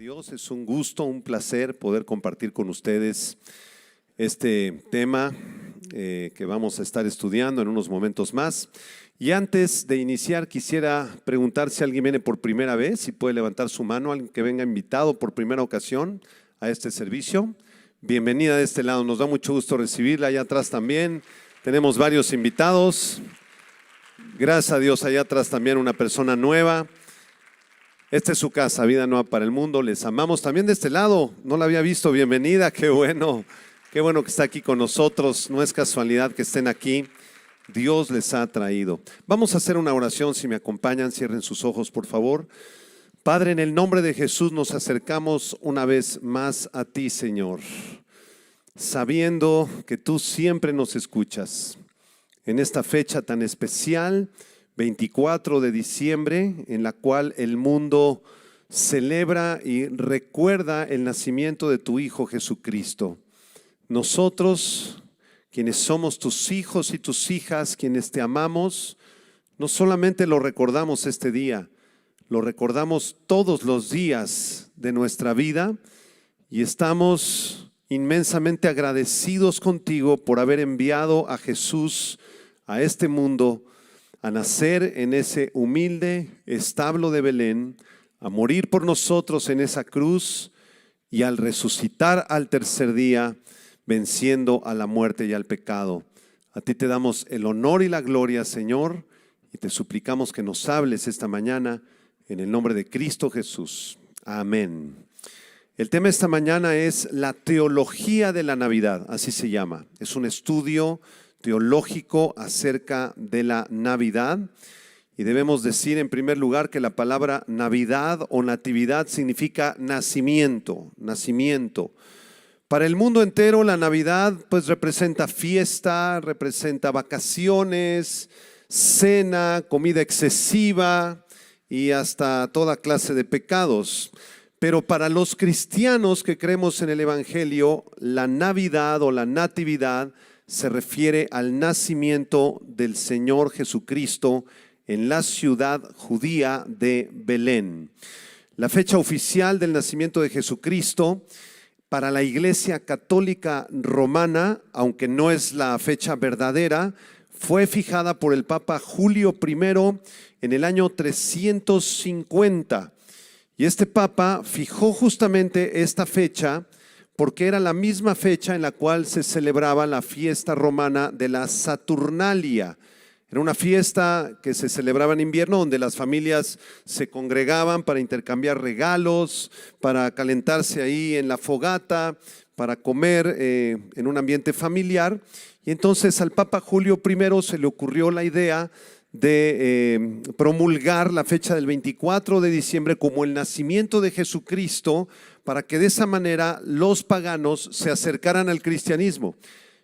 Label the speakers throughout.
Speaker 1: Dios, es un gusto, un placer poder compartir con ustedes este tema que vamos a estar estudiando en unos momentos más. Y antes de iniciar, quisiera preguntar si alguien viene por primera vez, si puede levantar su mano, alguien que venga invitado por primera ocasión a este servicio. Bienvenida de este lado, nos da mucho gusto recibirla. Allá atrás también tenemos varios invitados. Gracias a Dios, allá atrás también una persona nueva. Esta es su casa, Vida Nueva para el Mundo. Les amamos. También de este lado, no la había visto, bienvenida, qué bueno que está aquí con nosotros. No es casualidad que estén aquí, Dios les ha traído. Vamos a hacer una oración, si me acompañan, cierren sus ojos por favor. Padre, en el nombre de Jesús nos acercamos una vez más a ti, Señor, sabiendo que tú siempre nos escuchas. En esta fecha tan especial, 24 de diciembre, en la cual el mundo celebra y recuerda el nacimiento de tu Hijo Jesucristo. Nosotros, quienes somos tus hijos y tus hijas, quienes te amamos, no solamente lo recordamos este día, lo recordamos todos los días de nuestra vida y estamos inmensamente agradecidos contigo por haber enviado a Jesús a este mundo, a nacer en ese humilde establo de Belén, a morir por nosotros en esa cruz y al resucitar al tercer día, venciendo a la muerte y al pecado. A ti te damos el honor y la gloria, Señor, y te suplicamos que nos hables esta mañana en el nombre de Cristo Jesús. Amén. El tema de esta mañana es la teología de la Navidad, así se llama. Es un estudio teológico acerca de la Navidad y debemos decir en primer lugar que la palabra Navidad o natividad significa nacimiento. Para el mundo entero la Navidad pues representa fiesta, representa vacaciones, cena, comida excesiva y hasta toda clase de pecados. Pero para los cristianos que creemos en el Evangelio, la Navidad o la natividad se refiere al nacimiento del Señor Jesucristo en la ciudad judía de Belén. La fecha oficial del nacimiento de Jesucristo para la Iglesia Católica Romana, aunque no es la fecha verdadera, fue fijada por el Papa Julio I en el año 350. Y este Papa fijó justamente esta fecha porque era la misma fecha en la cual se celebraba la fiesta romana de la Saturnalia. Era una fiesta que se celebraba en invierno donde las familias se congregaban para intercambiar regalos, para calentarse ahí en la fogata, para comer en un ambiente familiar. Y entonces al Papa Julio I se le ocurrió la idea de promulgar la fecha del 24 de diciembre como el nacimiento de Jesucristo, para que de esa manera los paganos se acercaran al cristianismo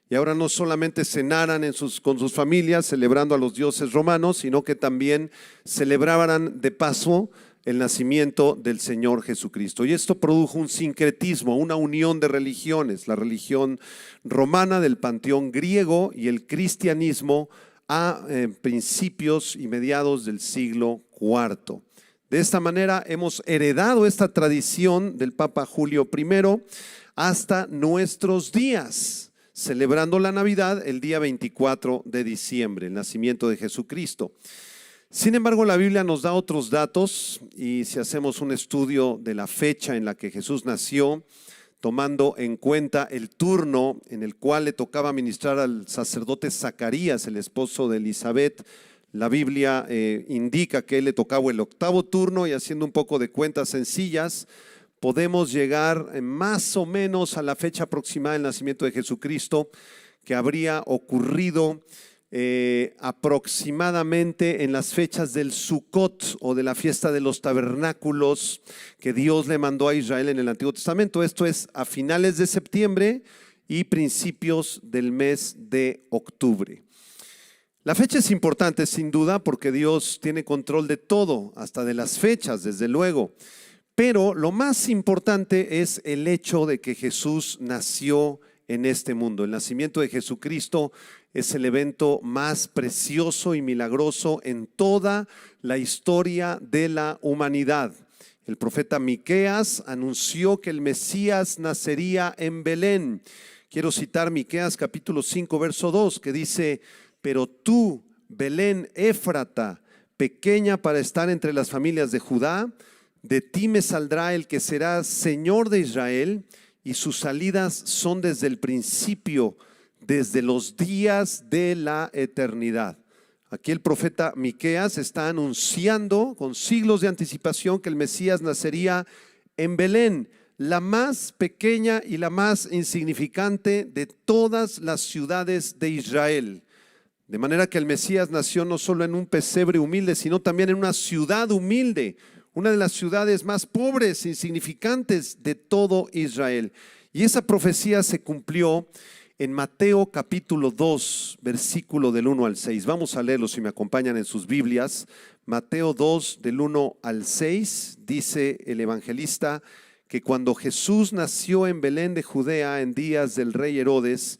Speaker 1: y ahora no solamente cenaran con sus familias celebrando a los dioses romanos, sino que también celebraran de paso el nacimiento del Señor Jesucristo. Y esto produjo un sincretismo, una unión de religiones, la religión romana del panteón griego y el cristianismo a principios y mediados del siglo IV. De esta manera hemos heredado esta tradición del Papa Julio I hasta nuestros días, celebrando la Navidad el día 24 de diciembre, el nacimiento de Jesucristo. Sin embargo, la Biblia nos da otros datos y si hacemos un estudio de la fecha en la que Jesús nació, tomando en cuenta el turno en el cual le tocaba ministrar al sacerdote Zacarías, el esposo de Elizabeth, la Biblia indica que él le tocaba el 8º turno y haciendo un poco de cuentas sencillas, podemos llegar más o menos a la fecha aproximada del nacimiento de Jesucristo, que habría ocurrido aproximadamente en las fechas del Sukkot o de la fiesta de los tabernáculos que Dios le mandó a Israel en el Antiguo Testamento. Esto es a finales de septiembre y principios del mes de octubre. La fecha es importante sin duda porque Dios tiene control de todo, hasta de las fechas, desde luego. Pero lo más importante es el hecho de que Jesús nació en este mundo. El nacimiento de Jesucristo es el evento más precioso y milagroso en toda la historia de la humanidad. El profeta Miqueas anunció que el Mesías nacería en Belén. Quiero citar Miqueas capítulo 5, verso 2, que dice: pero tú, Belén Éfrata, pequeña para estar entre las familias de Judá, de ti me saldrá el que será Señor de Israel, y sus salidas son desde el principio, desde los días de la eternidad. Aquí el profeta Miqueas está anunciando con siglos de anticipación que el Mesías nacería en Belén, la más pequeña y la más insignificante de todas las ciudades de Israel. De manera que el Mesías nació no solo en un pesebre humilde, sino también en una ciudad humilde, una de las ciudades más pobres e insignificantes de todo Israel. Y esa profecía se cumplió en Mateo capítulo 2, versículo del 1 al 6. Vamos a leerlo si me acompañan en sus Biblias. Mateo 2, del 1 al 6, dice el evangelista que cuando Jesús nació en Belén de Judea en días del rey Herodes,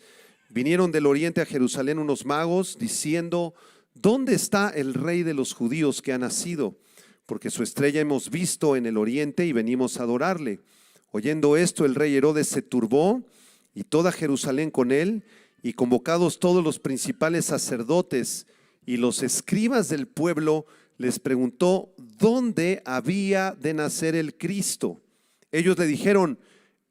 Speaker 1: vinieron del oriente a Jerusalén unos magos diciendo: ¿dónde está el rey de los judíos que ha nacido? Porque su estrella hemos visto en el oriente y venimos a adorarle. Oyendo esto, el rey Herodes se turbó y toda Jerusalén con él, y convocados todos los principales sacerdotes y los escribas del pueblo, les preguntó dónde había de nacer el Cristo. Ellos le dijeron: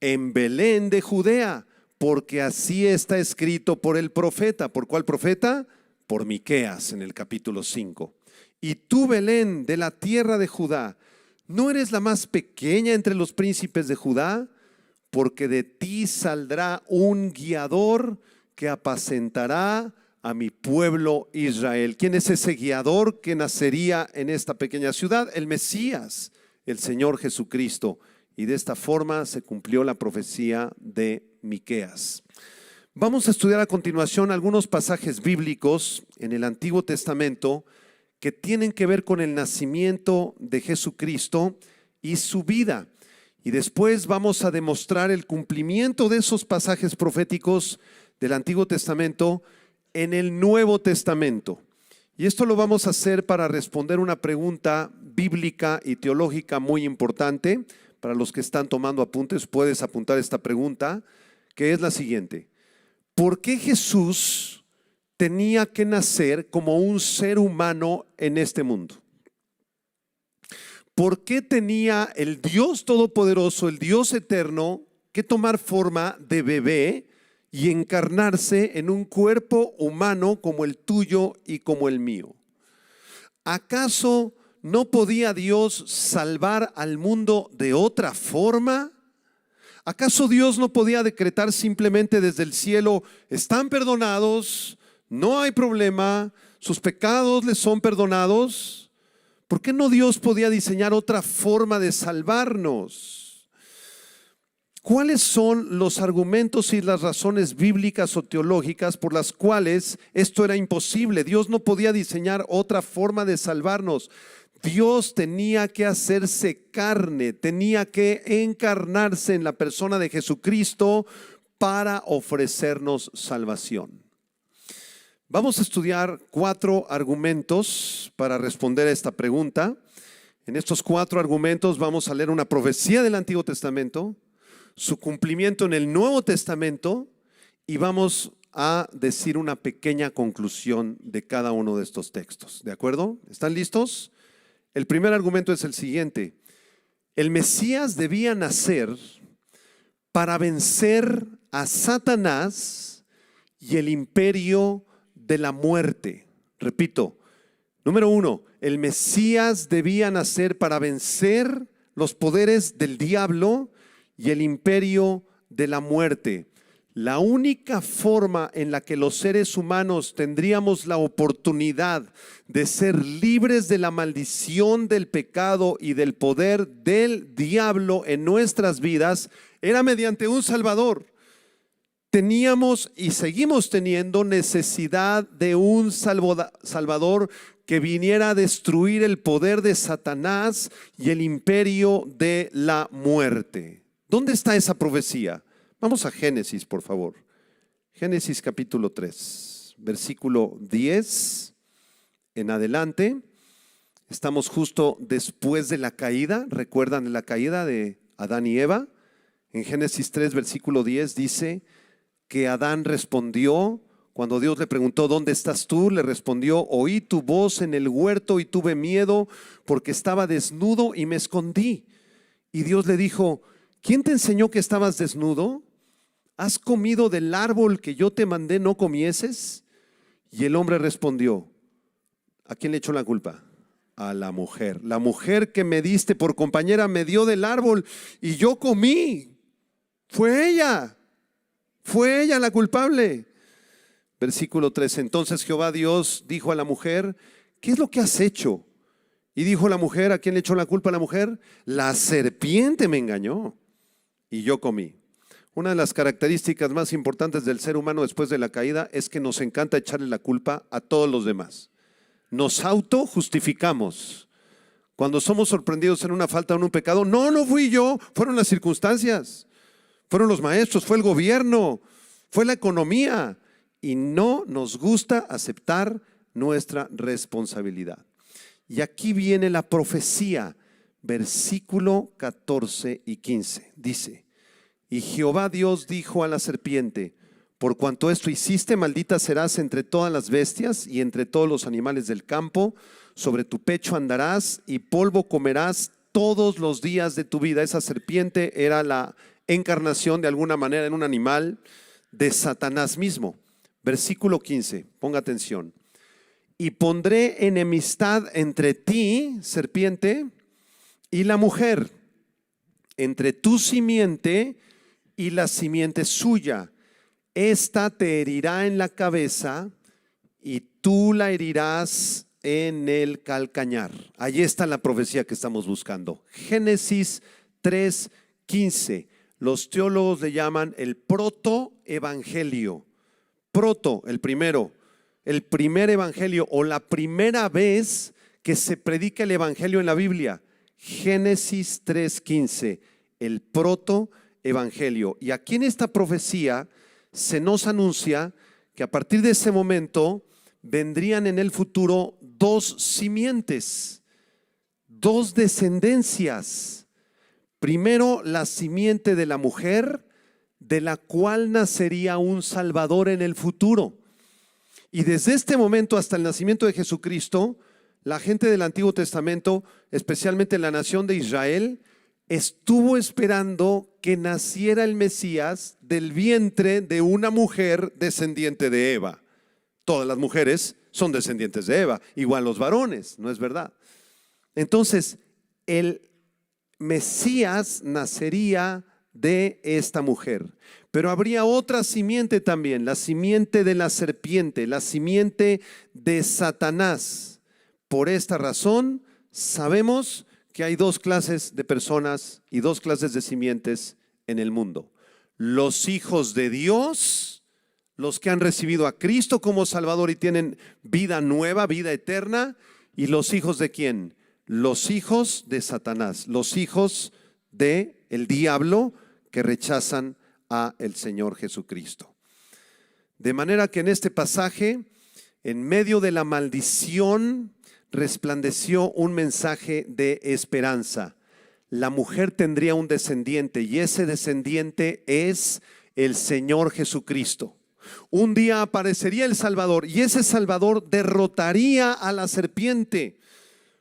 Speaker 1: en Belén de Judea, porque así está escrito por el profeta. ¿Por cuál profeta? Por Miqueas en el capítulo 5. Y tú, Belén, de la tierra de Judá, ¿no eres la más pequeña entre los príncipes de Judá? Porque de ti saldrá un guiador que apacentará a mi pueblo Israel. ¿Quién es ese guiador que nacería en esta pequeña ciudad? El Mesías, el Señor Jesucristo. Y de esta forma se cumplió la profecía de Miqueas. Vamos a estudiar a continuación algunos pasajes bíblicos en el Antiguo Testamento que tienen que ver con el nacimiento de Jesucristo y su vida. Y después vamos a demostrar el cumplimiento de esos pasajes proféticos del Antiguo Testamento en el Nuevo Testamento. Y esto lo vamos a hacer para responder una pregunta bíblica y teológica muy importante. Para los que están tomando apuntes, puedes apuntar esta pregunta, que es la siguiente: ¿por qué Jesús tenía que nacer como un ser humano en este mundo? ¿Por qué tenía el Dios Todopoderoso, el Dios Eterno, que tomar forma de bebé y encarnarse en un cuerpo humano como el tuyo y como el mío? ¿Acaso no podía Dios salvar al mundo de otra forma? ¿Acaso Dios no podía decretar simplemente desde el cielo: están perdonados, no hay problema, sus pecados les son perdonados? ¿Por qué no Dios podía diseñar otra forma de salvarnos? ¿Cuáles son los argumentos y las razones bíblicas o teológicas por las cuales esto era imposible? Dios no podía diseñar otra forma de salvarnos. Dios tenía que hacerse carne, tenía que encarnarse en la persona de Jesucristo para ofrecernos salvación. Vamos a estudiar 4 argumentos para responder a esta pregunta. En estos 4 argumentos vamos a leer una profecía del Antiguo Testamento, su cumplimiento en el Nuevo Testamento, y vamos a decir una pequeña conclusión de cada uno de estos textos. ¿De acuerdo? ¿Están listos? El primer argumento es el siguiente: el Mesías debía nacer para vencer a Satanás y el imperio de la muerte. Repito, número 1, el Mesías debía nacer para vencer los poderes del diablo y el imperio de la muerte. La única forma en la que los seres humanos tendríamos la oportunidad de ser libres de la maldición del pecado y del poder del diablo en nuestras vidas era mediante un Salvador. Teníamos y seguimos teniendo necesidad de un Salvador que viniera a destruir el poder de Satanás y el imperio de la muerte. ¿Dónde está esa profecía? Vamos a Génesis, por favor. Génesis capítulo 3, versículo 10 en adelante. Estamos justo después de la caída. ¿Recuerdan la caída de Adán y Eva? En Génesis 3, versículo 10 dice que Adán respondió, cuando Dios le preguntó, ¿dónde estás tú? Le respondió, oí tu voz en el huerto y tuve miedo porque estaba desnudo y me escondí. Y Dios le dijo, ¿quién te enseñó que estabas desnudo? ¿Has comido del árbol que yo te mandé no comieses? Y el hombre respondió, ¿a quién le echó la culpa? A la mujer. La mujer que me diste por compañera me dio del árbol y yo comí. Fue ella la culpable. Versículo 3, entonces Jehová Dios dijo a la mujer, ¿qué es lo que has hecho? Y dijo la mujer, ¿a quién le echó la culpa a la mujer? La serpiente me engañó y yo comí. Una de las características más importantes del ser humano después de la caída es que nos encanta echarle la culpa a todos los demás. Nos autojustificamos. Cuando somos sorprendidos en una falta o en un pecado, no fui yo, fueron las circunstancias, fueron los maestros, fue el gobierno, fue la economía. Y no nos gusta aceptar nuestra responsabilidad. Y aquí viene la profecía, versículo 14 y 15. Dice, y Jehová Dios dijo a la serpiente, por cuanto esto hiciste, maldita serás entre todas las bestias y entre todos los animales del campo. Sobre tu pecho andarás y polvo comerás todos los días de tu vida. Esa serpiente era la encarnación de alguna manera en un animal de Satanás mismo. Versículo 15, ponga atención. Y pondré enemistad entre ti, serpiente, y la mujer, entre tu simiente y la simiente suya. Esta te herirá en la cabeza y tú la herirás en el calcañar. Ahí está la profecía que estamos buscando. Génesis 3:15. Los teólogos le llaman el protoevangelio. Proto, el primer evangelio o la primera vez que se predica el evangelio en la Biblia. Génesis 3:15, el protoevangelio. Y aquí en esta profecía se nos anuncia que a partir de ese momento vendrían en el futuro dos simientes, dos descendencias. Primero, la simiente de la mujer, de la cual nacería un Salvador en el futuro. Y desde este momento hasta el nacimiento de Jesucristo, la gente del Antiguo Testamento, especialmente la nación de Israel, estuvo esperando que naciera el Mesías del vientre de una mujer descendiente de Eva. Todas las mujeres son descendientes de Eva, igual los varones, ¿no es verdad? Entonces, el Mesías nacería de esta mujer, pero habría otra simiente también, la simiente de la serpiente, la simiente de Satanás. Por esta razón, sabemos que hay dos clases de personas y dos clases de simientes en el mundo. Los hijos de Dios, los que han recibido a Cristo como Salvador y tienen vida nueva, vida eterna. ¿Y los hijos de quién? Los hijos de Satanás, los hijos de el diablo que rechazan a el Señor Jesucristo. De manera que en este pasaje, en medio de la maldición, resplandeció un mensaje de esperanza. La mujer tendría un descendiente y ese descendiente es el Señor Jesucristo. Un día aparecería el Salvador y ese Salvador derrotaría a la serpiente.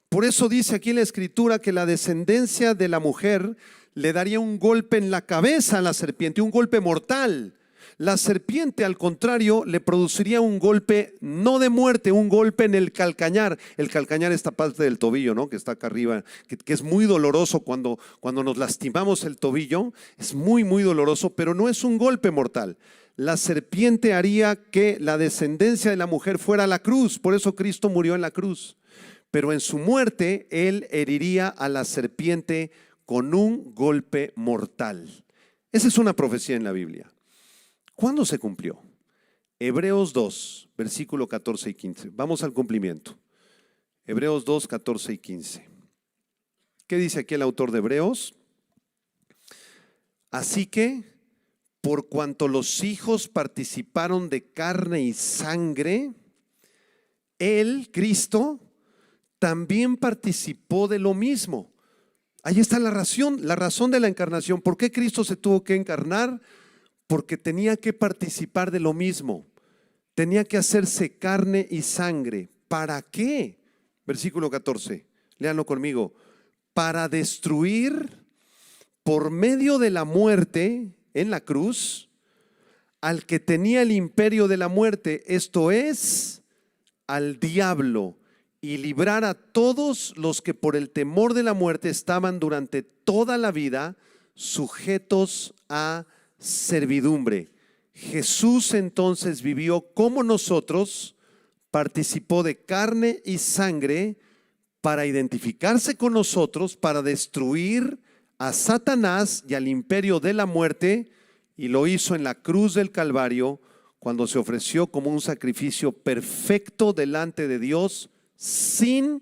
Speaker 1: Por eso dice aquí en la Escritura que la descendencia de la mujer le daría un golpe en la cabeza a la serpiente, un golpe mortal. La serpiente, al contrario, le produciría un golpe no de muerte, un golpe en el calcañar. El calcañar, esta parte del tobillo, ¿no? Que está acá arriba, que es muy doloroso cuando nos lastimamos el tobillo. Es muy, muy doloroso, pero no es un golpe mortal. La serpiente haría que la descendencia de la mujer fuera a la cruz. Por eso Cristo murió en la cruz. Pero en su muerte, Él heriría a la serpiente con un golpe mortal. Esa es una profecía en la Biblia. ¿Cuándo se cumplió? Hebreos 2, versículo 14 y 15. Vamos al cumplimiento. Hebreos 2, 14 y 15. ¿Qué dice aquí el autor de Hebreos? Así que, por cuanto los hijos participaron de carne y sangre, Él, Cristo, también participó de lo mismo. Ahí está la razón de la encarnación. ¿Por qué Cristo se tuvo que encarnar? Porque tenía que participar de lo mismo. Tenía que hacerse carne y sangre. ¿Para qué? Versículo 14, léanlo conmigo. Para destruir por medio de la muerte en la cruz al que tenía el imperio de la muerte, esto es, al diablo, y librar a todos los que por el temor de la muerte estaban durante toda la vida sujetos a servidumbre. Jesús entonces vivió como nosotros, participó de carne y sangre para identificarse con nosotros, para destruir a Satanás y al imperio de la muerte, y lo hizo en la cruz del Calvario cuando se ofreció como un sacrificio perfecto delante de Dios, sin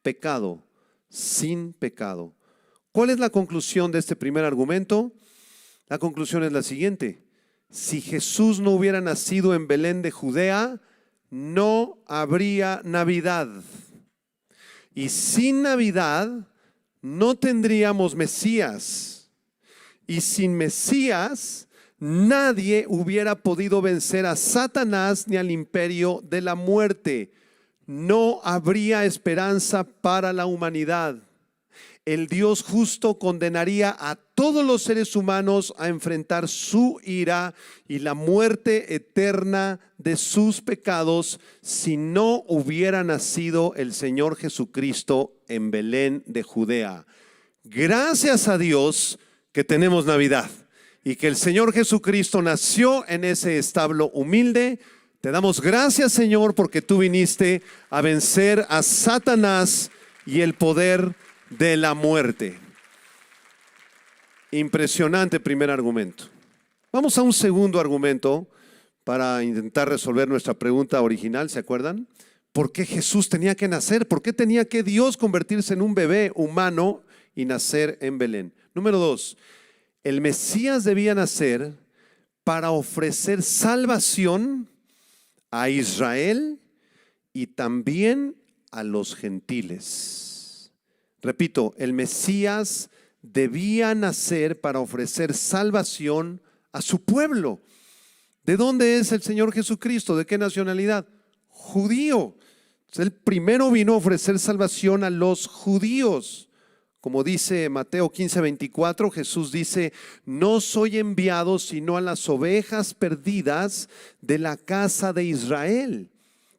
Speaker 1: pecado, sin pecado. ¿Cuál es la conclusión de este primer argumento? La conclusión es la siguiente: si Jesús no hubiera nacido en Belén de Judea, no habría Navidad. Y sin Navidad no tendríamos Mesías. Y sin Mesías nadie hubiera podido vencer a Satanás ni al imperio de la muerte. No habría esperanza para la humanidad. El Dios justo condenaría a todos los seres humanos a enfrentar su ira y la muerte eterna de sus pecados si no hubiera nacido el Señor Jesucristo en Belén de Judea. Gracias a Dios que tenemos Navidad y que el Señor Jesucristo nació en ese establo humilde. Te damos gracias, Señor, porque tú viniste a vencer a Satanás y el poder de la muerte. Impresionante primer argumento. Vamos a un segundo argumento para intentar resolver nuestra pregunta original, ¿se acuerdan? ¿Por qué Jesús tenía que nacer? ¿Por qué tenía que Dios convertirse en un bebé humano y nacer en Belén? Número 2, el Mesías debía nacer para ofrecer salvación a Israel y también a los gentiles. Repito, el Mesías debía nacer para ofrecer salvación a su pueblo. ¿De dónde es el Señor Jesucristo? ¿De qué nacionalidad? Judío. El primero vino a ofrecer salvación a los judíos. Como dice Mateo 15:24, Jesús dice: no soy enviado sino a las ovejas perdidas de la casa de Israel.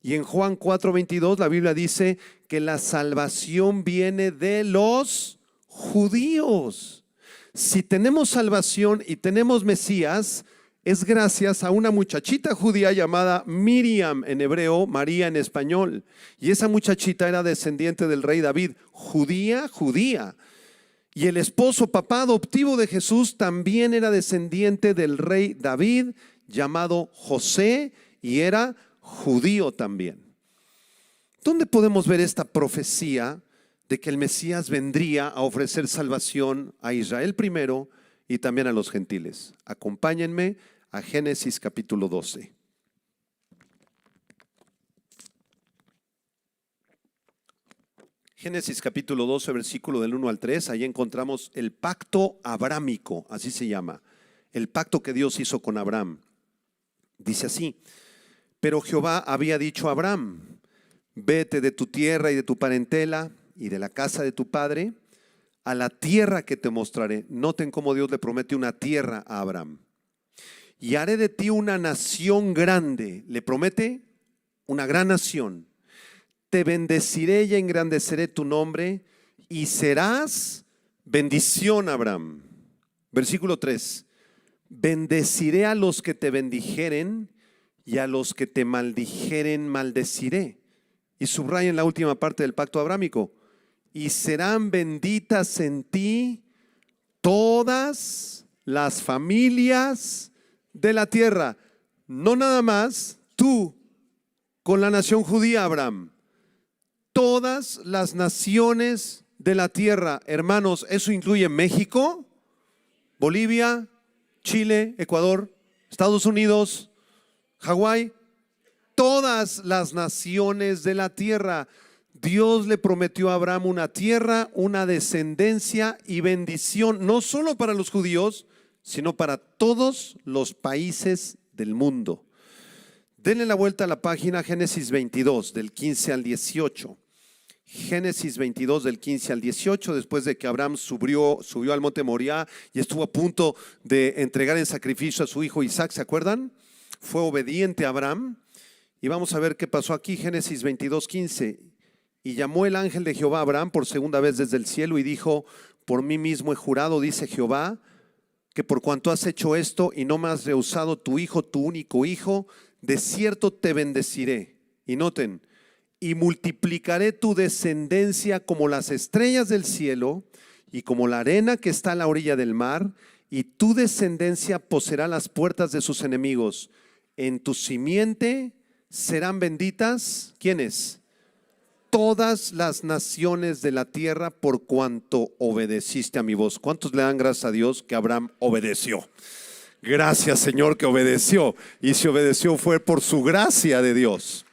Speaker 1: Y en Juan 4:22 la Biblia dice que la salvación viene de los judíos. Si tenemos salvación y tenemos Mesías, es gracias a una muchachita judía llamada Miriam en hebreo, María en español. Y esa muchachita era descendiente del rey David, judía. Y el esposo, papá adoptivo de Jesús, también era descendiente del rey David, llamado José, y era judío también. ¿Dónde podemos ver esta profecía de que el Mesías vendría a ofrecer salvación a Israel primero y también a los gentiles? Acompáñenme a Génesis capítulo 12. Génesis capítulo 12, versículo del 1 al 3, ahí encontramos el pacto abrámico, así se llama, el pacto que Dios hizo con Abraham. Dice así: pero Jehová había dicho a Abraham: vete de tu tierra y de tu parentela y de la casa de tu padre a la tierra que te mostraré. Noten cómo Dios le promete una tierra a Abraham. Y haré de ti una nación grande. Le promete una gran nación. Te bendeciré y engrandeceré tu nombre y serás bendición, Abraham. Versículo 3. Bendeciré a los que te bendijeren y a los que te maldijeren maldeciré. Y subrayen la última parte del pacto abrámico: y serán benditas en ti todas las familias de la tierra. No nada más tú con la nación judía, Abraham. Todas las naciones de la tierra. Hermanos, eso incluye México, Bolivia, Chile, Ecuador, Estados Unidos, Hawái. Todas las naciones de la tierra. Dios le prometió a Abraham una tierra, una descendencia y bendición, no solo para los judíos, sino para todos los países del mundo. Denle la vuelta a la página, Génesis 22, del 15 al 18. Génesis 22 del 15 al 18, después de que Abraham subió al monte Moriah y estuvo a punto de entregar en sacrificio a su hijo Isaac, ¿se acuerdan? Fue obediente a Abraham. Y vamos a ver qué pasó aquí, Génesis 22, 15. Y llamó el ángel de Jehová a Abraham por segunda vez desde el cielo y dijo: por mí mismo he jurado, dice Jehová, que por cuanto has hecho esto y no me has rehusado tu hijo, tu único hijo, de cierto te bendeciré. Y noten, y multiplicaré tu descendencia como las estrellas del cielo y como la arena que está a la orilla del mar, y tu descendencia poseerá las puertas de sus enemigos. En tu simiente serán benditas, ¿quiénes? Todas las naciones de la tierra, por cuanto obedeciste a mi voz. ¿Cuántos le dan gracias a Dios que Abraham obedeció? Gracias, Señor, que obedeció. Y si obedeció fue por su gracia de Dios.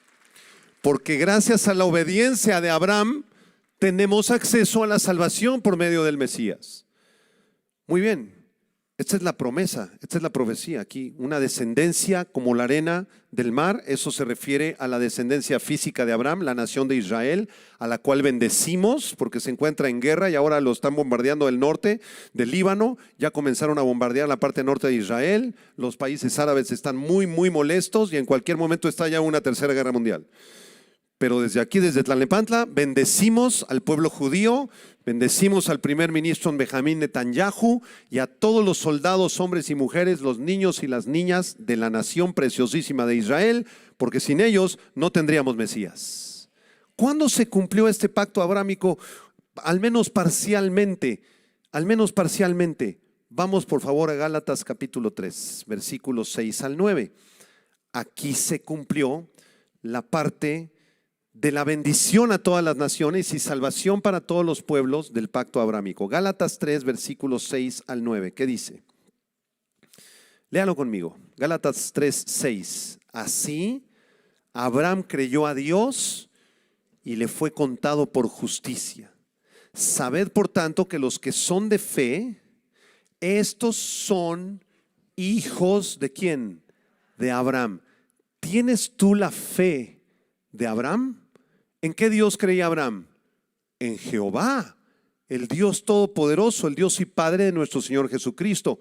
Speaker 1: Porque gracias a la obediencia de Abraham tenemos acceso a la salvación por medio del Mesías. Muy bien, esta es la promesa, esta es la profecía aquí. Una descendencia como la arena del mar, eso se refiere a la descendencia física de Abraham, la nación de Israel, a la cual bendecimos porque se encuentra en guerra y ahora lo están bombardeando el norte del Líbano. Ya comenzaron a bombardear la parte norte de Israel. Los países árabes están muy molestos y en cualquier momento está ya una tercera guerra mundial. Pero desde aquí, desde Tlalnepantla, bendecimos al pueblo judío, bendecimos al primer ministro Benjamín Netanyahu y a todos los soldados, hombres y mujeres, los niños y las niñas de la nación preciosísima de Israel, porque sin ellos no tendríamos Mesías. ¿Cuándo se cumplió este pacto abrámico? Al menos parcialmente, Vamos por favor a Gálatas capítulo 3, versículos 6 al 9. Aquí se cumplió la parte de la bendición a todas las naciones y salvación para todos los pueblos del pacto abrámico. Gálatas 3, versículos 6 al 9. ¿Qué dice? Léalo conmigo. Gálatas 3, 6. Así, Abraham creyó a Dios y le fue contado por justicia. Sabed, por tanto, que los que son de fe, estos son hijos ¿de quién? De Abraham. ¿Tienes tú la fe de Abraham? ¿En qué Dios creía Abraham? En Jehová, el Dios todopoderoso, el Dios y Padre de nuestro Señor Jesucristo.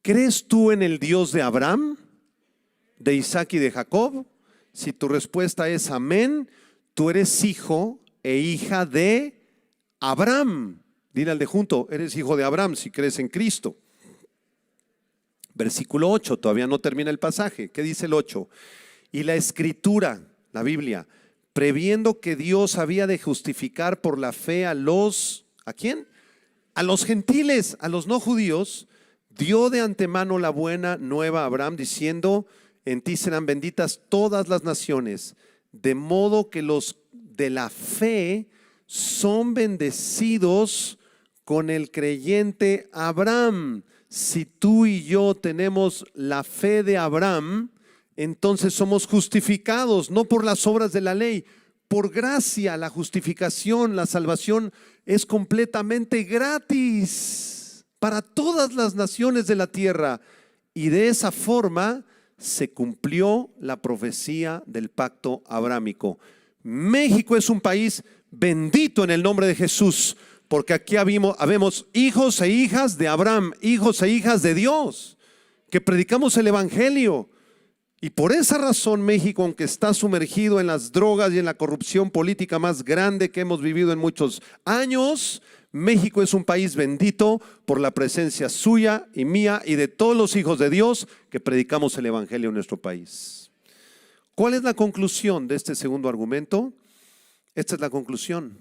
Speaker 1: ¿Crees tú en el Dios de Abraham, de Isaac y de Jacob? Si tu respuesta es amén, tú eres hijo e hija de Abraham. Dile al de junto, eres hijo de Abraham si crees en Cristo. Versículo 8, todavía no termina el pasaje. ¿Qué dice el 8? Y la Escritura, la Biblia, previendo que Dios había de justificar por la fe ¿a quién? A los gentiles, a los no judíos, dio de antemano la buena nueva a Abraham, diciendo: en ti serán benditas todas las naciones, de modo que los de la fe son bendecidos con el creyente Abraham. Si tú y yo tenemos la fe de Abraham, entonces somos justificados, no por las obras de la ley, por gracia. La justificación, la salvación es completamente gratis para todas las naciones de la tierra. Y de esa forma se cumplió la profecía del pacto abrámico. México es un país bendito en el nombre de Jesús, porque aquí habemos hijos e hijas de Abraham, hijos e hijas de Dios, que predicamos el evangelio. Y por esa razón México, aunque está sumergido en las drogas y en la corrupción política más grande que hemos vivido en muchos años, México es un país bendito por la presencia suya y mía y de todos los hijos de Dios que predicamos el evangelio en nuestro país. ¿Cuál es la conclusión de este segundo argumento? Esta es la conclusión.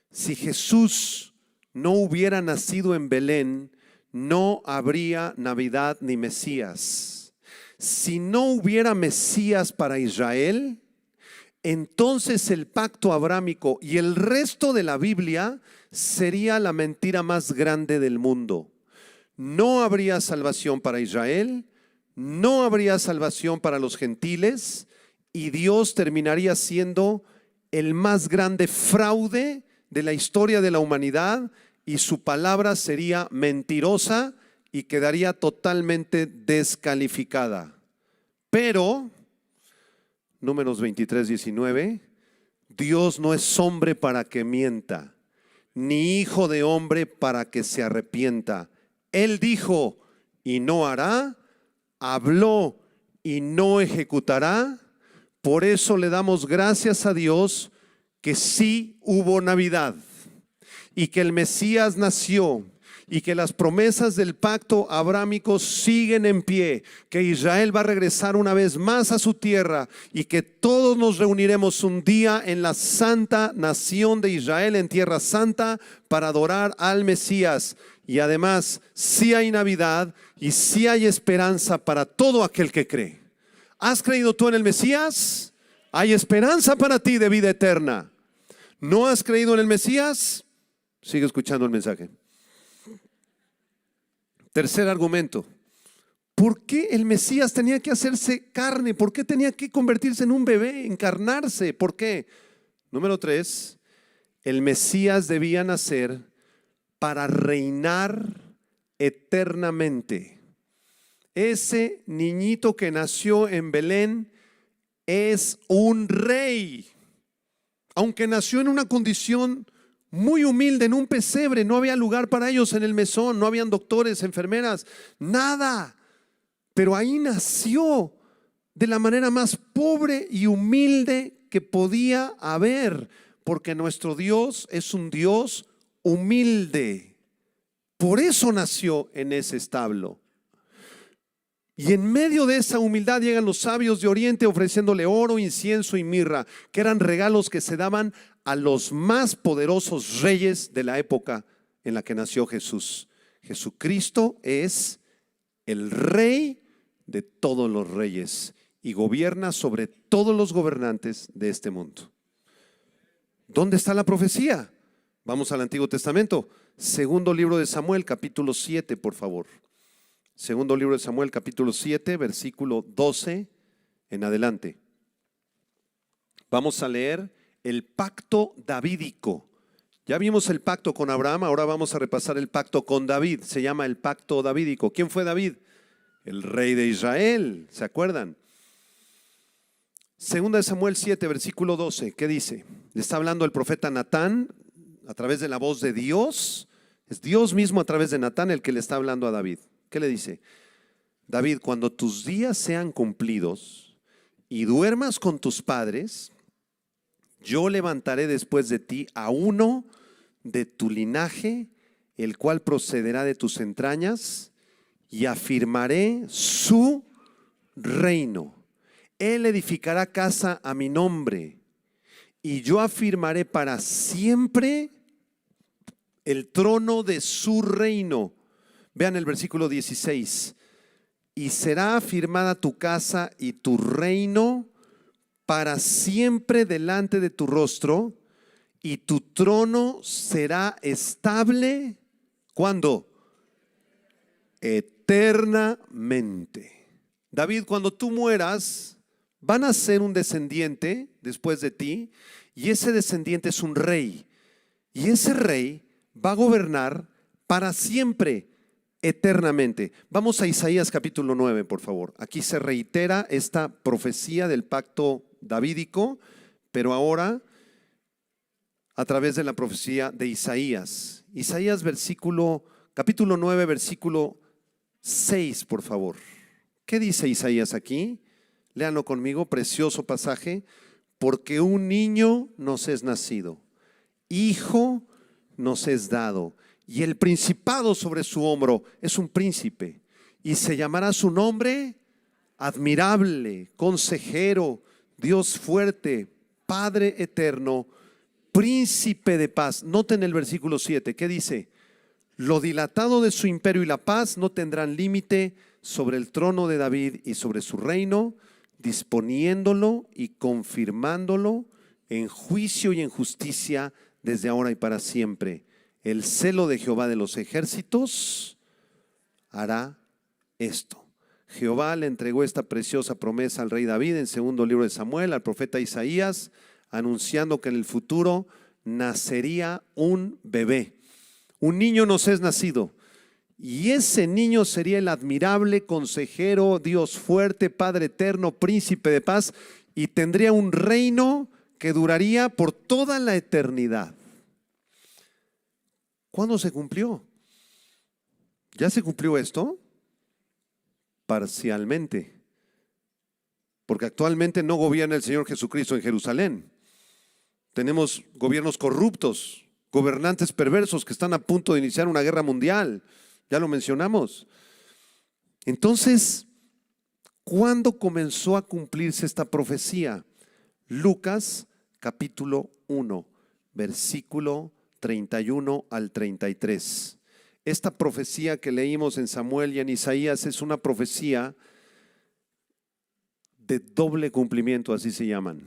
Speaker 1: Si Jesús no hubiera nacido en Belén, no habría Navidad ni Mesías. Si no hubiera Mesías para Israel, entonces el pacto abrámico y el resto de la Biblia sería la mentira más grande del mundo. No habría salvación para Israel, no habría salvación para los gentiles y Dios terminaría siendo el más grande fraude de la historia de la humanidad y su palabra sería mentirosa y quedaría totalmente descalificada. Pero, Números 23:19, Dios no es hombre para que mienta, ni hijo de hombre para que se arrepienta. Él dijo y no hará, habló y no ejecutará. Por eso le damos gracias a Dios que sí hubo Navidad y que el Mesías nació y que las promesas del pacto abrámico siguen en pie, que Israel va a regresar una vez más a su tierra y que todos nos reuniremos un día en la santa nación de Israel, en Tierra Santa, para adorar al Mesías. Y además, sí hay Navidad y sí hay esperanza para todo aquel que cree. ¿Has creído tú en el Mesías? Hay esperanza para ti de vida eterna. ¿No has creído en el Mesías? Sigue escuchando el mensaje. Tercer argumento. ¿Por qué el Mesías tenía que hacerse carne? ¿Por qué tenía que convertirse en un bebé, encarnarse? ¿Por qué? Número 3. El Mesías debía nacer para reinar eternamente. Ese niñito que nació en Belén es un rey. Aunque nació en una condición muy humilde, en un pesebre, no había lugar para ellos en el mesón, no habían doctores, enfermeras, nada. Pero ahí nació de la manera más pobre y humilde que podía haber, porque nuestro Dios es un Dios humilde. Por eso nació en ese establo. Y en medio de esa humildad llegan los sabios de Oriente ofreciéndole oro, incienso y mirra, que eran regalos que se daban a los más poderosos reyes de la época en la que nació Jesús. Jesucristo es el rey de todos los reyes y gobierna sobre todos los gobernantes de este mundo. ¿Dónde está la profecía? Vamos al Antiguo Testamento. Segundo libro de Samuel, capítulo 7, por favor. Segundo libro de Samuel, capítulo 7, versículo 12 en adelante. Vamos a leer el pacto davídico. Ya vimos el pacto con Abraham, ahora vamos a repasar el pacto con David. Se llama el pacto davídico. ¿Quién fue David? El rey de Israel, ¿se acuerdan? Segunda de Samuel 7, versículo 12, ¿qué dice? Le está hablando el profeta Natán a través de la voz de Dios. Es Dios mismo a través de Natán el que le está hablando a David. ¿Qué le dice? David, cuando tus días sean cumplidos y duermas con tus padres, yo levantaré después de ti a uno de tu linaje, el cual procederá de tus entrañas, y afirmaré su reino. Él edificará casa a mi nombre, y yo afirmaré para siempre el trono de su reino. Vean el versículo 16. Y será afirmada tu casa y tu reino para siempre delante de tu rostro, y tu trono será estable. ¿Cuándo? Eternamente. David, cuando tú mueras, van a ser un descendiente después de ti, y ese descendiente es un rey. Y ese rey va a gobernar para siempre, eternamente. Vamos a Isaías capítulo 9, por favor. Aquí se reitera esta profecía del pacto davídico, pero ahora a través de la profecía de Isaías. Isaías capítulo 9, versículo 6, por favor. ¿Qué dice Isaías aquí? Léanlo conmigo, precioso pasaje. Porque un niño nos es nacido, hijo nos es dado, y el principado sobre su hombro. Es un príncipe, y se llamará su nombre admirable, consejero, Dios fuerte, Padre eterno, príncipe de paz. Noten el versículo 7, ¿qué dice? Lo dilatado de su imperio y la paz no tendrán límite sobre el trono de David y sobre su reino, disponiéndolo y confirmándolo en juicio y en justicia desde ahora y para siempre. El celo de Jehová de los ejércitos hará esto. Jehová le entregó esta preciosa promesa al rey David en segundo libro de Samuel, al profeta Isaías, anunciando que en el futuro nacería un bebé. Un niño nos es nacido. Y ese niño sería el admirable consejero, Dios fuerte, Padre eterno, príncipe de paz, y tendría un reino que duraría por toda la eternidad. ¿Cuándo se cumplió? ¿Ya se cumplió esto? Parcialmente. Porque actualmente no gobierna el Señor Jesucristo en Jerusalén. Tenemos gobiernos corruptos, gobernantes perversos que están a punto de iniciar una guerra mundial. Ya lo mencionamos. Entonces, ¿cuándo comenzó a cumplirse esta profecía? Lucas capítulo 1, versículo 31 al 33. Esta profecía que leímos en Samuel y en Isaías es una profecía de doble cumplimiento, así se llaman.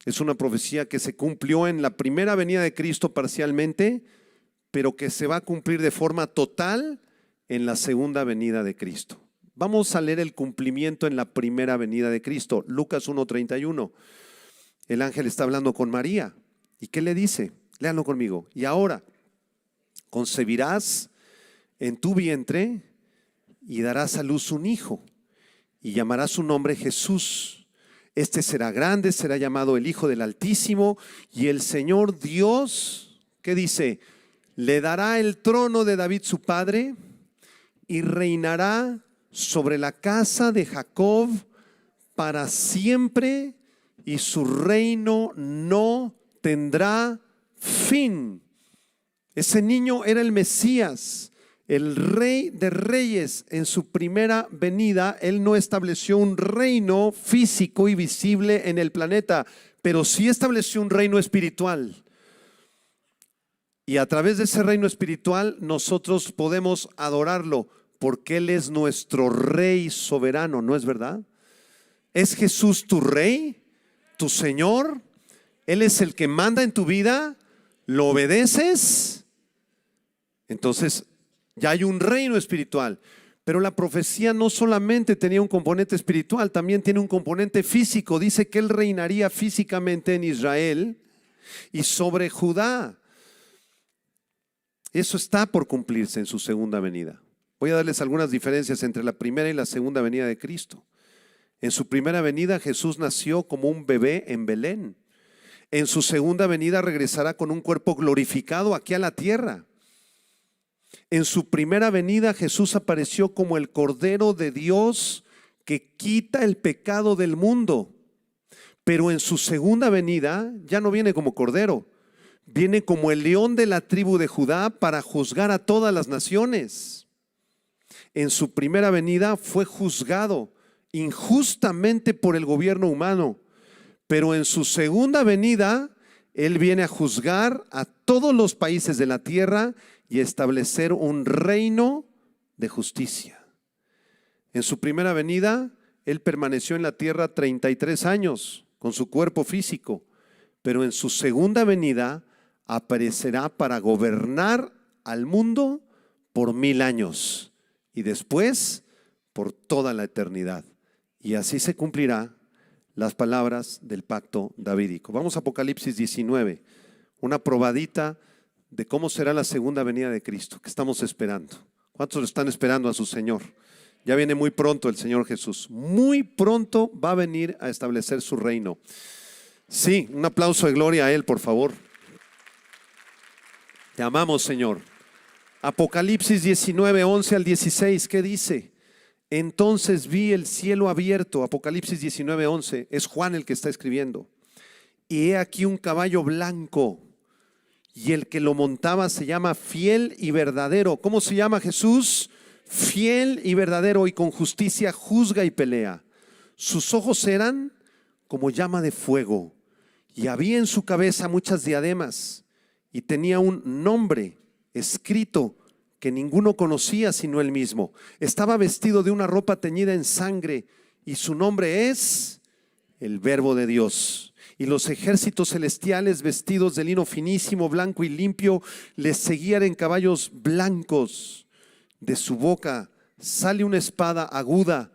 Speaker 1: Es una profecía que se cumplió en la primera venida de Cristo parcialmente, pero que se va a cumplir de forma total en la segunda venida de Cristo. Vamos a leer el cumplimiento en la primera venida de Cristo. Lucas 1:31. El ángel está hablando con María. ¿Y qué le dice? Léanlo conmigo. Y ahora concebirás en tu vientre y darás a luz un hijo y llamarás su nombre Jesús. Este será grande, será llamado el Hijo del Altísimo, y el Señor Dios, ¿qué dice? Le dará el trono de David su padre y reinará sobre la casa de Jacob para siempre, y su reino no tendrá fin. Ese niño era el Mesías, el Rey de Reyes. En su primera venida, Él no estableció un reino físico y visible en el planeta, pero sí estableció un reino espiritual. Y a través de ese reino espiritual nosotros podemos adorarlo, porque Él es nuestro Rey soberano, ¿no es verdad? ¿Es Jesús tu Rey, tu Señor? Él es el que manda en tu vida. ¿Lo obedeces? Entonces ya hay un reino espiritual. Pero la profecía no solamente tenía un componente espiritual, también tiene un componente físico. Dice que Él reinaría físicamente en Israel y sobre Judá. Eso está por cumplirse en su segunda venida. Voy a darles algunas diferencias entre la primera y la segunda venida de Cristo. En su primera venida Jesús nació como un bebé en Belén. En su segunda venida regresará con un cuerpo glorificado aquí a la tierra. En su primera venida Jesús apareció como el Cordero de Dios que quita el pecado del mundo. Pero en su segunda venida ya no viene como Cordero, viene como el león de la tribu de Judá para juzgar a todas las naciones. En su primera venida fue juzgado injustamente por el gobierno humano, pero en su segunda venida Él viene a juzgar a todos los países de la tierra y establecer un reino de justicia. En su primera venida Él permaneció en la tierra 33 años con su cuerpo físico, pero en su segunda venida aparecerá para gobernar al mundo por 1000 años y después por toda la eternidad. Y así se cumplirá las palabras del pacto davídico. Vamos a Apocalipsis 19, una probadita de cómo será la segunda venida de Cristo, que estamos esperando. ¿Cuántos están esperando a su Señor? Ya viene muy pronto el Señor Jesús. Muy pronto va a venir a establecer su reino. Sí, un aplauso de gloria a Él, por favor. Te amamos, Señor. Apocalipsis 19, 11 al 16, ¿qué dice? Entonces vi el cielo abierto. Apocalipsis 19, 11. Es Juan el que está escribiendo. Y he aquí un caballo blanco, y el que lo montaba se llama Fiel y Verdadero. ¿Cómo se llama Jesús? Fiel y verdadero, y con justicia juzga y pelea. Sus ojos eran como llama de fuego, y había en su cabeza muchas diademas, y tenía un nombre escrito que ninguno conocía sino él mismo. Estaba vestido de una ropa teñida en sangre, y su nombre es el Verbo de Dios. Y los ejércitos celestiales, vestidos de lino finísimo, blanco y limpio, les seguían en caballos blancos. De su boca sale una espada aguda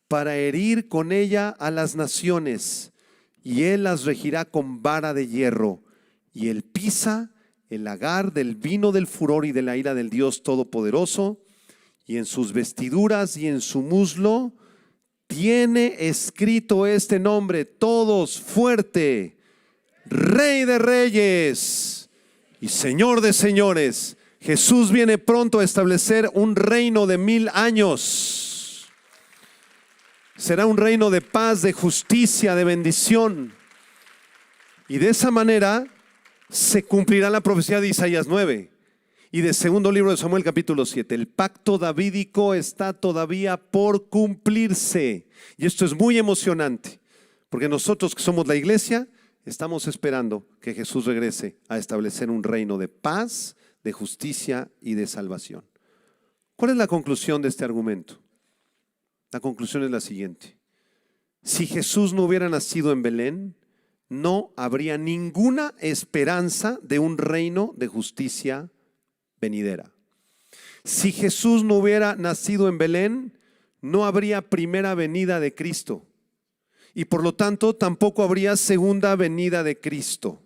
Speaker 1: para herir con ella a las naciones, y él las regirá con vara de hierro, y él pisa el lagar del vino del furor y de la ira del Dios Todopoderoso, y en sus vestiduras y en su muslo tiene escrito este nombre, todos fuerte: Rey de Reyes y Señor de Señores. Jesús viene pronto a establecer un reino de 1000 años. Será un reino de paz, de justicia, de bendición. Y de esa manera se cumplirá la profecía de Isaías 9 y de segundo libro de Samuel capítulo 7. El pacto davídico está todavía por cumplirse. Y esto es muy emocionante, porque nosotros que somos la iglesia estamos esperando que Jesús regrese a establecer un reino de paz, de justicia y de salvación. ¿Cuál es la conclusión de este argumento? La conclusión es la siguiente: si Jesús no hubiera nacido en Belén, no habría ninguna esperanza de un reino de justicia venidera. Si Jesús no hubiera nacido en Belén, no habría primera venida de Cristo, y por lo tanto tampoco habría segunda venida de Cristo.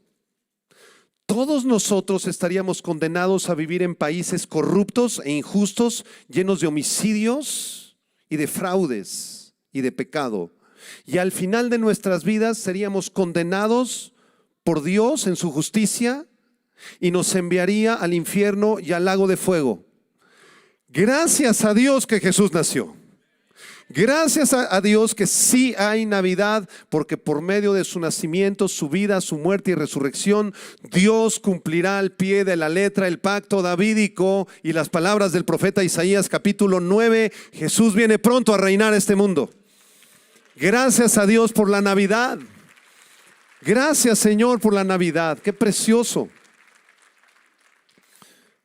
Speaker 1: Todos nosotros estaríamos condenados a vivir en países corruptos e injustos, llenos de homicidios y de fraudes y de pecado. Y al final de nuestras vidas seríamos condenados por Dios en su justicia y nos enviaría al infierno y al lago de fuego. Gracias a Dios que Jesús nació. Gracias a Dios que sí hay Navidad, porque por medio de su nacimiento, su vida, su muerte y resurrección, Dios cumplirá al pie de la letra el pacto davídico y las palabras del profeta Isaías capítulo 9. Jesús viene pronto a reinar este mundo. Gracias a Dios por la Navidad. Gracias, Señor, por la Navidad. Qué precioso.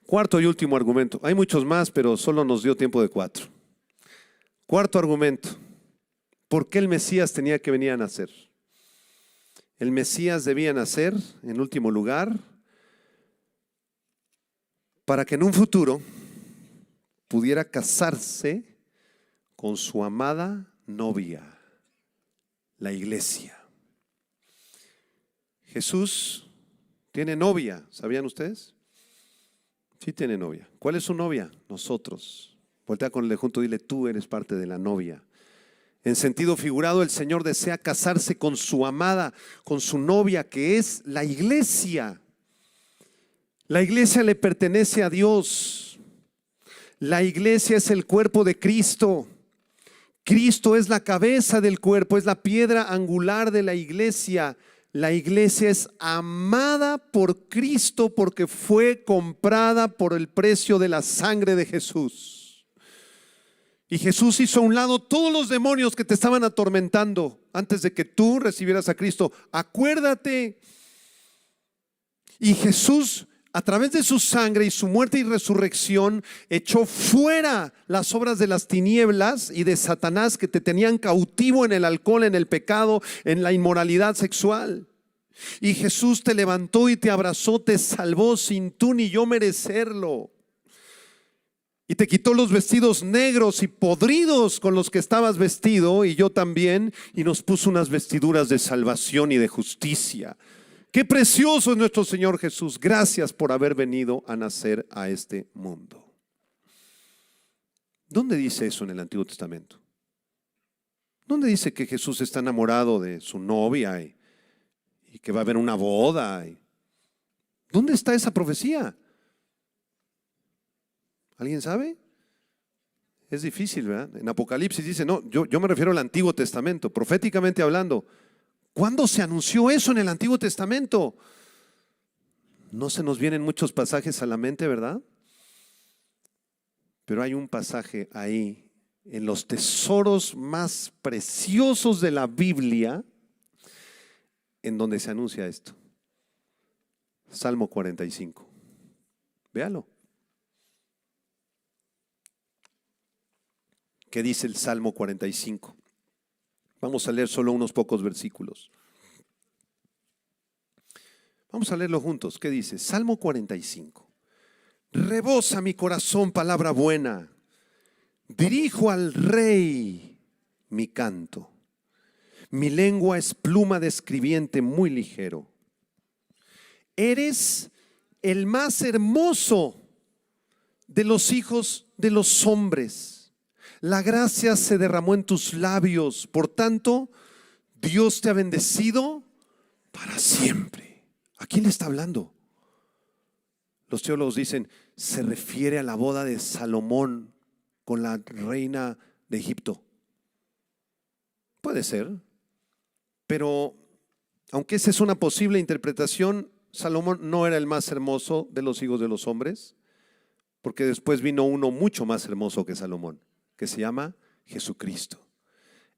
Speaker 1: Cuarto y último argumento. Hay muchos más, pero solo nos dio tiempo de 4. Cuarto argumento: ¿por qué el Mesías tenía que venir a nacer? El Mesías debía nacer, en último lugar, para que en un futuro pudiera casarse con su amada novia, la iglesia. Jesús tiene novia, ¿sabían ustedes? Sí tiene novia. ¿Cuál es su novia? Nosotros. Voltea con el de junto y dile: tú eres parte de la novia. En sentido figurado, el Señor desea casarse con su amada, con su novia, que es la iglesia. La iglesia le pertenece a Dios. La iglesia es el cuerpo de Cristo. Cristo es la cabeza del cuerpo, es la piedra angular de la iglesia. La iglesia es amada por Cristo porque fue comprada por el precio de la sangre de Jesús. Y Jesús hizo a un lado todos los demonios que te estaban atormentando antes de que tú recibieras a Cristo. Acuérdate. Y Jesús, a través de su sangre y su muerte y resurrección, echó fuera las obras de las tinieblas y de Satanás que te tenían cautivo en el alcohol, en el pecado, en la inmoralidad sexual. Y Jesús te levantó y te abrazó, te salvó sin tú ni yo merecerlo. Y te quitó los vestidos negros y podridos con los que estabas vestido, y yo también, y nos puso unas vestiduras de salvación y de justicia. Qué precioso es nuestro Señor Jesús. Gracias por haber venido a nacer a este mundo. ¿Dónde dice eso en el Antiguo Testamento? ¿Dónde dice que Jesús está enamorado de su novia y que va a haber una boda? ¿Dónde está esa profecía? ¿Alguien sabe? Es difícil, ¿verdad? En Apocalipsis dice, no, yo me refiero al Antiguo Testamento, proféticamente hablando. ¿Cuándo se anunció eso en el Antiguo Testamento? No se nos vienen muchos pasajes a la mente, ¿verdad? Pero hay un pasaje ahí, en los tesoros más preciosos de la Biblia, en donde se anuncia esto. Salmo 45. Véalo. ¿Qué dice el Salmo 45? Vamos a leer solo unos pocos versículos. Vamos a leerlo juntos. ¿Qué dice? Salmo 45. Rebosa mi corazón palabra buena. Dirijo al Rey mi canto. Mi lengua es pluma de escribiente muy ligero. Eres el más hermoso de los hijos de los hombres. La gracia se derramó en tus labios. Por tanto, Dios te ha bendecido para siempre. ¿A quién le está hablando? Los teólogos dicen, se refiere a la boda de Salomón con la reina de Egipto. Puede ser, pero aunque esa es una posible interpretación, Salomón no era el más hermoso de los hijos de los hombres, porque después vino uno mucho más hermoso que Salomón, que se llama Jesucristo.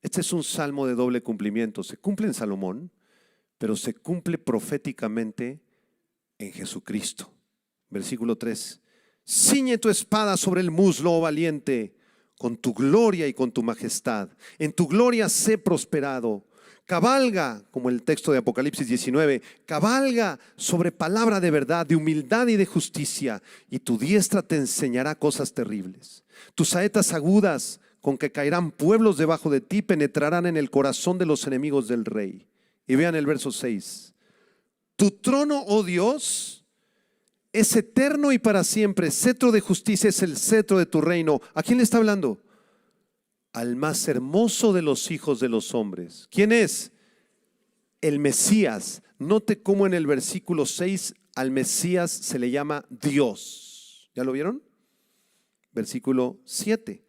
Speaker 1: Este es un salmo de doble cumplimiento. Se cumple en Salomón, pero se cumple proféticamente en Jesucristo. Versículo 3. Ciñe tu espada sobre el muslo, oh valiente, con tu gloria y con tu majestad. En tu gloria sé prosperado. Cabalga, como el texto de Apocalipsis 19, cabalga sobre palabra de verdad, de humildad y de justicia, y tu diestra te enseñará cosas terribles. Tus saetas agudas, con que caerán pueblos debajo de ti, penetrarán en el corazón de los enemigos del rey. Y vean el verso 6. Tu trono, oh Dios, es eterno y para siempre. Cetro de justicia es el cetro de tu reino. ¿A quién le está hablando? Al más hermoso de los hijos de los hombres. ¿Quién es? El Mesías. Note cómo en el versículo 6 al Mesías se le llama Dios. ¿Ya lo vieron? Versículo 7.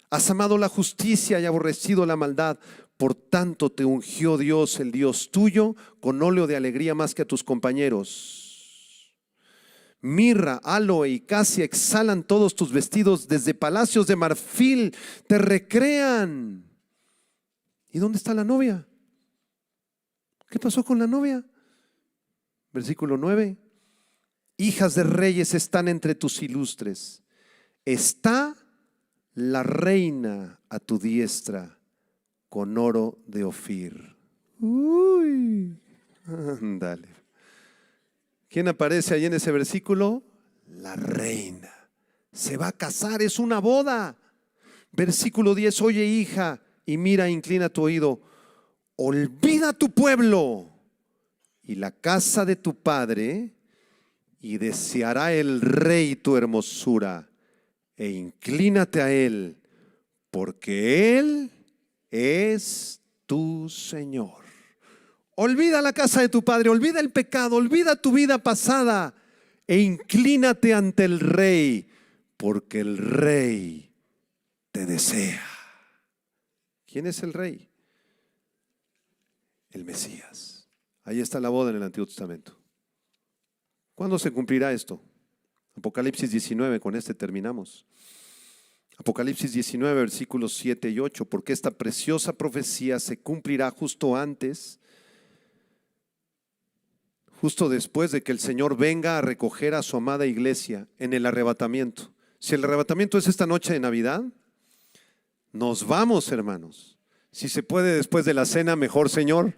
Speaker 1: Has amado la justicia y aborrecido la maldad. Por tanto te ungió Dios, el Dios tuyo, con óleo de alegría más que a tus compañeros. Mirra, aloe y casia exhalan todos tus vestidos, desde palacios de marfil te recrean. ¿Y dónde está la novia? ¿Qué pasó con la novia? Versículo 9. Hijas de reyes están entre tus ilustres. Está la reina a tu diestra con oro de Ofir. Uy, ándale. ¿Quién aparece ahí en ese versículo? La reina. Se va a casar, es una boda. Versículo 10, oye hija, y mira, inclina tu oído. Olvida tu pueblo y la casa de tu padre, y deseará el rey tu hermosura, e inclínate a él, porque él es tu Señor. Olvida la casa de tu padre, olvida el pecado, olvida tu vida pasada e inclínate ante el Rey, porque el Rey te desea. ¿Quién es el Rey? El Mesías. Ahí está la boda en el Antiguo Testamento. ¿Cuándo se cumplirá esto? Apocalipsis 19, con este terminamos. Apocalipsis 19, versículos 7 y 8, porque esta preciosa profecía se cumplirá justo antes, justo después de que el Señor venga a recoger a su amada iglesia en el arrebatamiento. Si el arrebatamiento es esta noche de Navidad, nos vamos, hermanos. Si se puede después de la cena, mejor, Señor.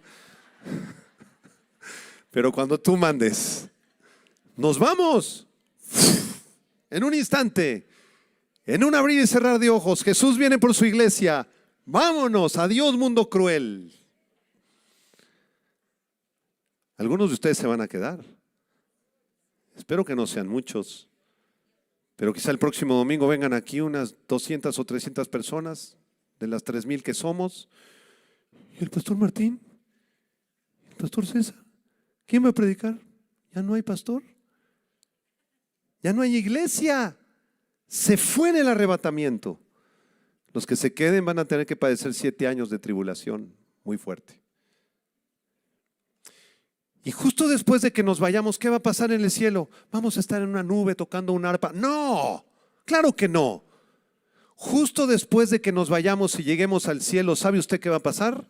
Speaker 1: Pero cuando tú mandes, nos vamos. En un instante, en un abrir y cerrar de ojos, Jesús viene por su iglesia. Vámonos, adiós mundo cruel. Algunos de ustedes se van a quedar. Espero que no sean muchos, pero quizá el próximo domingo vengan aquí unas 200 o 300 personas de las 3,000 que somos. ¿Y el pastor Martín? ¿El pastor César? ¿Quién va a predicar? ¿Ya no hay pastor? ¿Ya no hay iglesia? Se fue en el arrebatamiento. Los que se queden van a tener que padecer 7 años de tribulación muy fuerte. Y justo después de que nos vayamos, ¿qué va a pasar en el cielo? ¿Vamos a estar en una nube tocando un arpa? No, claro que no. Justo después de que nos vayamos y lleguemos al cielo, ¿sabe usted qué va a pasar?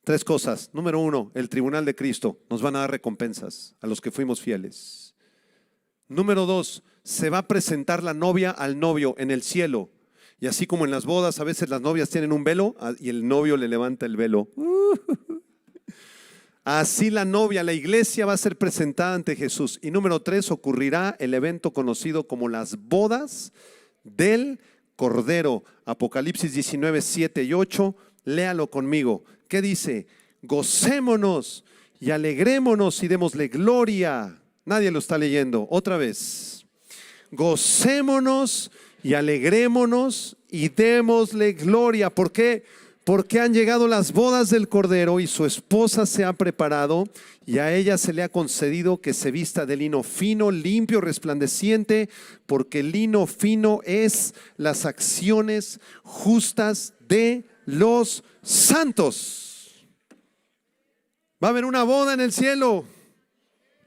Speaker 1: 3 cosas. Número 1, el tribunal de Cristo. Nos van a dar recompensas a los que fuimos fieles. Número 2, se va a presentar la novia al novio en el cielo. Y así como en las bodas, a veces las novias tienen un velo y el novio le levanta el velo. Así la novia, la iglesia va a ser presentada ante Jesús. Y número 3, ocurrirá el evento conocido como las bodas del Cordero. Apocalipsis 19, 7 y 8. Léalo conmigo. ¿Qué dice? Gocémonos y alegrémonos y démosle gloria. Nadie lo está leyendo. Otra vez. Gocémonos y alegrémonos y démosle gloria. ¿Por qué? Porque han llegado las bodas del Cordero y su esposa se ha preparado y a ella se le ha concedido que se vista de lino fino, limpio, resplandeciente, porque el lino fino es las acciones justas de los santos. Va a haber una boda en el cielo.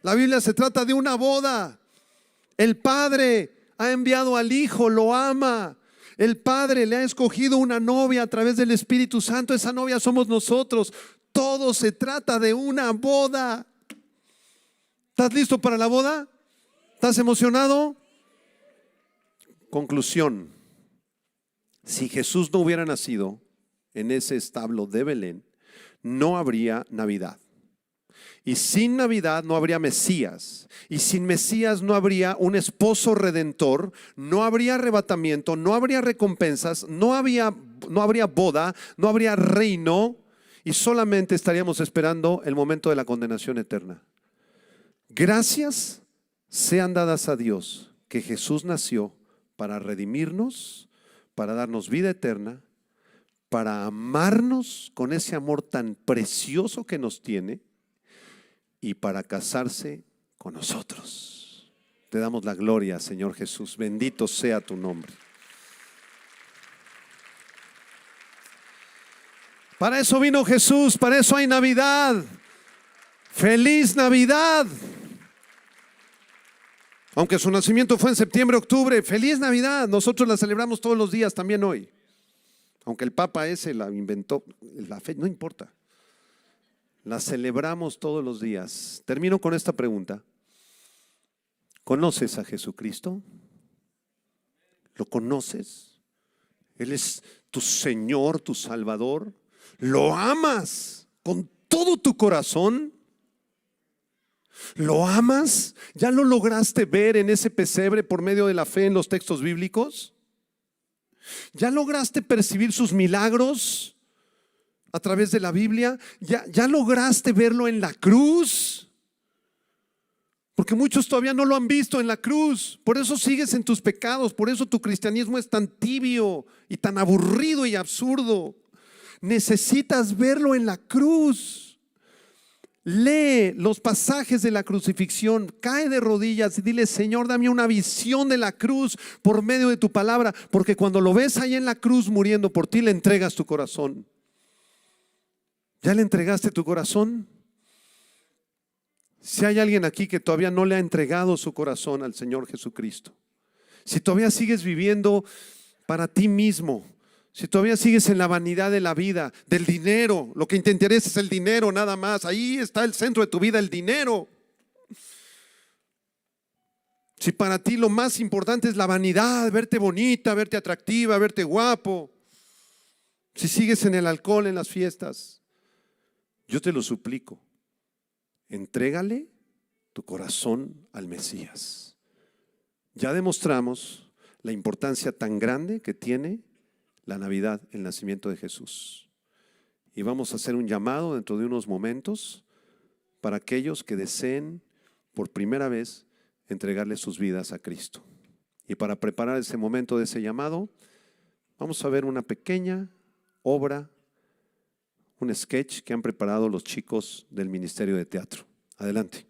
Speaker 1: La Biblia se trata de una boda. El Padre ha enviado al Hijo, lo ama. El Padre le ha escogido una novia a través del Espíritu Santo. Esa novia somos nosotros. Todo se trata de una boda. ¿Estás listo para la boda? ¿Estás emocionado? Conclusión. Si Jesús no hubiera nacido en ese establo de Belén, no habría Navidad. Y sin Navidad no habría Mesías. Y sin Mesías no habría un esposo redentor, no habría arrebatamiento, no habría recompensas, no habría boda, no habría reino, y solamente estaríamos esperando el momento de la condenación eterna. Gracias sean dadas a Dios que Jesús nació para redimirnos, para darnos vida eterna, para amarnos con ese amor tan precioso que nos tiene, y para casarse con nosotros. Te damos la gloria, Señor Jesús. Bendito sea tu nombre. Para eso vino Jesús, para eso hay Navidad. ¡Feliz Navidad! Aunque su nacimiento fue en septiembre, octubre, ¡feliz Navidad! Nosotros la celebramos todos los días, también hoy. Aunque el Papa ese la inventó, la fe, no importa. La celebramos todos los días. Termino con esta pregunta. ¿Conoces a Jesucristo? ¿Lo conoces? Él es tu Señor, tu Salvador. ¿Lo amas con todo tu corazón? ¿Lo amas? ¿Ya lo lograste ver en ese pesebre por medio de la fe en los textos bíblicos? ¿Ya lograste percibir sus milagros a través de la Biblia? ¿Ya lograste verlo en la cruz? Porque muchos todavía no lo han visto en la cruz. Por eso sigues en tus pecados. Por eso tu cristianismo es tan tibio y tan aburrido y absurdo. Necesitas verlo en la cruz. Lee los pasajes de la crucifixión, cae de rodillas y dile: Señor, dame una visión de la cruz por medio de tu palabra, porque cuando lo ves ahí en la cruz muriendo por ti, le entregas tu corazón. ¿Ya le entregaste tu corazón? Si hay alguien aquí que todavía no le ha entregado su corazón al Señor Jesucristo, si todavía sigues viviendo para ti mismo, si todavía sigues en la vanidad de la vida, del dinero, lo que te interesa es el dinero nada más, ahí está el centro de tu vida, el dinero. Si para ti lo más importante es la vanidad, verte bonita, verte atractiva, verte guapo, si sigues en el alcohol, en las fiestas, yo te lo suplico, entrégale tu corazón al Mesías. Ya demostramos la importancia tan grande que tiene la Navidad, el nacimiento de Jesús. Y vamos a hacer un llamado dentro de unos momentos para aquellos que deseen por primera vez entregarle sus vidas a Cristo. Y para preparar ese momento de ese llamado, vamos a ver una pequeña obra, un sketch que han preparado los chicos del Ministerio de Teatro. Adelante.